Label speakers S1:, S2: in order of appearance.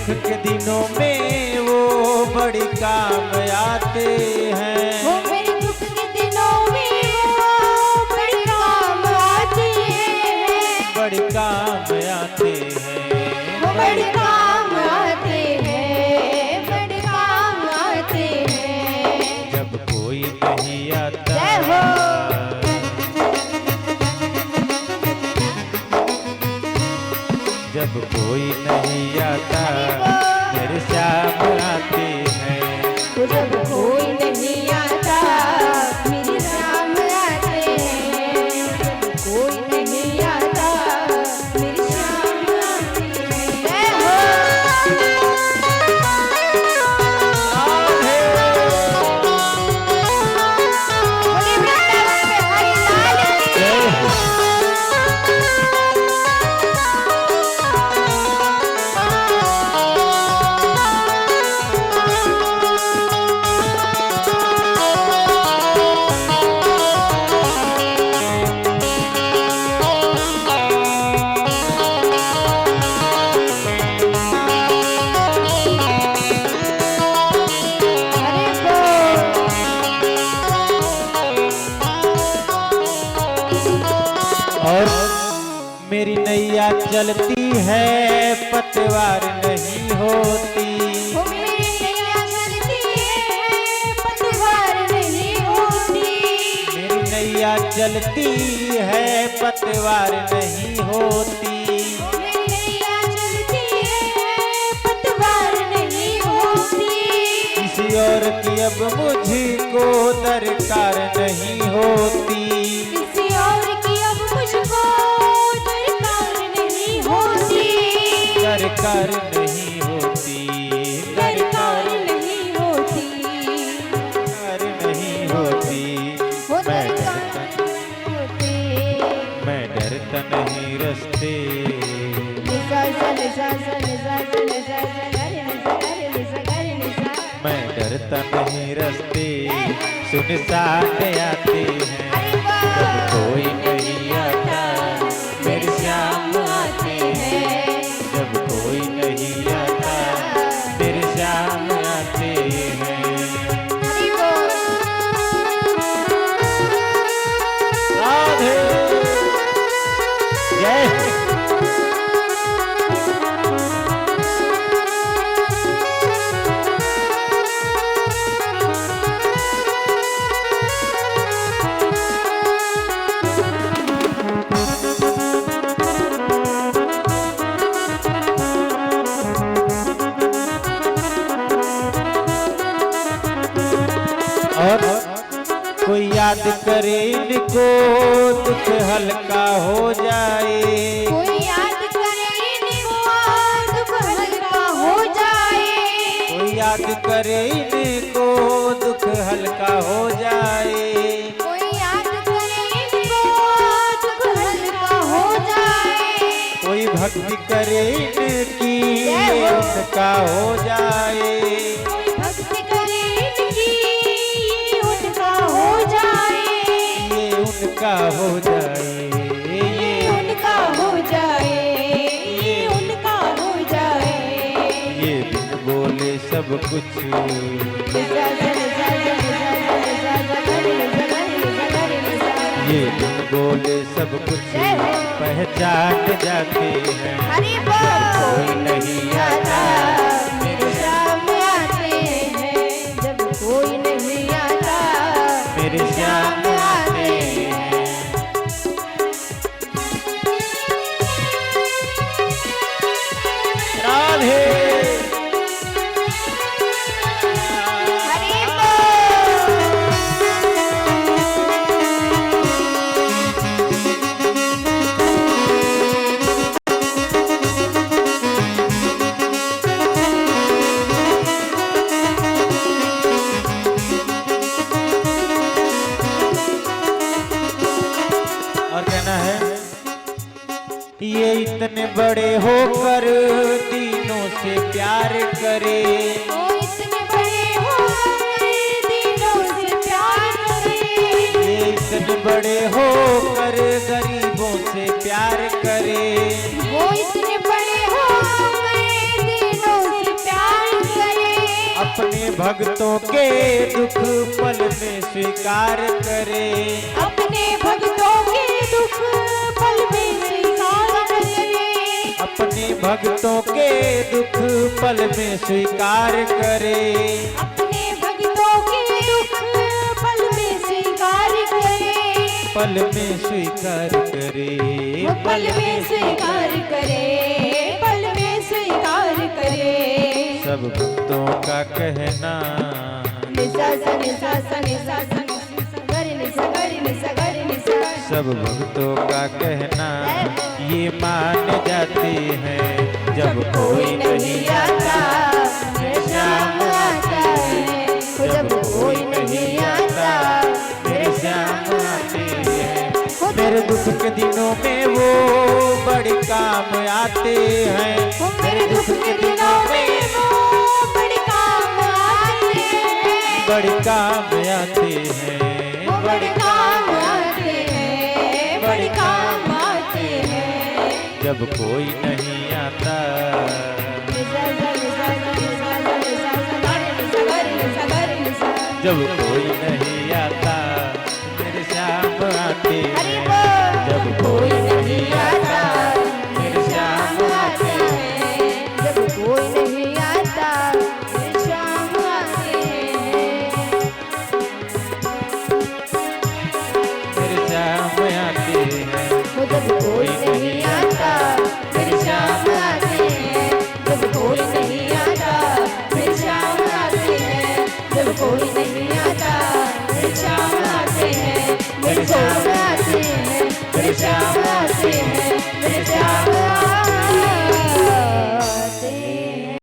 S1: के दिनों में वो बड़ी काम आते हैं।
S2: वो मेरे दुख के दिनों में वो बड़ी काम आते हैं।
S1: बड़ी काम आते हैं।
S2: वो बड़ी काम आते हैं। बड़ी काम आते हैं।
S1: जब कोई नहीं आता,
S2: जय हो।
S1: जब कोई नहीं आता मेरे श्याम आते हैं।
S2: जब कोई नहीं आता मेरे श्याम आते हैं। जब कोई नहीं आता मेरे श्याम आते हैं। जय हो। बोलिए वृंदावन में हरि लाल की जय।
S1: और मेरी नैया चलती है पतवार नहीं होती।
S2: वो मेरी नैया चलती है पतवार नहीं होती।
S1: मेरी नैया चलती है पतवार नहीं होती।
S2: वो मेरी नैया चलती है पतवार नहीं होती।
S1: किसी और की अब मुझको दरकार नहीं होती।
S2: किसी और की अब मुझको दरकार नहीं होती।
S1: दरकार नहीं होती।
S2: दरकार नहीं होती।
S1: दरकार नहीं होती।
S2: वो
S1: मैं
S2: दरकार
S1: डरता,
S2: नहीं होती।
S1: मैं डरता नहीं रस्ते।
S2: निसा सा निसा सा निसा सा निसा सा गरे निसा गरे निसा गरे निसा।
S1: मैं डरता नहीं रस्ते सुनसान आते हैं। जब कोई नहीं आता मेरे श्याम आते हैं। जब कोई नहीं आता मेरे श्याम आते हैं।
S2: हरि बोल।
S1: राधे जय। और कोई याद करे इनको दुख हल्का हो जाए।
S2: कोई याद करे इनको दुख हल्का हो जाए।
S1: कोई याद करे इनको दुख हल्का हो जाए।
S2: कोई याद करे इनको दुख हल्का हो जाए।
S1: कोई भक्ति करे इनकी ये उनका हो जाए।
S2: कोई भक्ति करे इनकी ये उनका हो जाए।
S1: ये उनका हो जाए।
S2: ये उनका हो जाए। ये उनका हो जाए।
S1: ये बिन बोले सब कुछ। ये बिन बोले सब कुछ पहचान जाते हैं।
S2: हरि
S1: जब कोई नहीं आता
S2: मेरे श्याम आते हैं। जब कोई नहीं आता
S1: मेरे श्याम आते हैं। राधे
S2: हरि बोल।
S1: और कहना है ये इतने बड़े होकर तीनों से प्यार करे।
S2: वो इतने बड़े होकर दिलों से प्यार करे।
S1: ये इतने बड़े होकर गरीबों से प्यार करे।
S2: वो इतने बड़े होकर दिलों से
S1: भक्तों के दुख पल में स्वीकार करे।
S2: अपने भक्तों के दुख पल में स्वीकार करे।
S1: अपने भक्तों के दुख पल में स्वीकार करे।
S2: अपने भक्तों के दुख पल में स्वीकार करे।
S1: पल में स्वीकार करे।
S2: पल में स्वीकार करे। पल में स्वीकार करे।
S1: सब भक्तों का कहना
S2: निसा सा निसा सा निसा सा गरि निसा गरि निसा गरि निसा।
S1: सब भक्तों का कहना ये मान जाते हैं, जब कोई नहीं आता मेरे श्याम आता है।
S2: जब कोई नहीं आता
S1: मेरे श्याम आते हैं। मेरे दुख के दिनों में वो बड़े काम आते हैं।
S2: मेरे दुख के दिनों में वो बड़े काम आते हैं।
S1: बड़े काम आते हैं।
S2: बड़े काम आते हैं। बड़े काम आते हैं।
S1: जब कोई नहीं आता जब कोई नहीं आता मेरे श्याम आते हैं।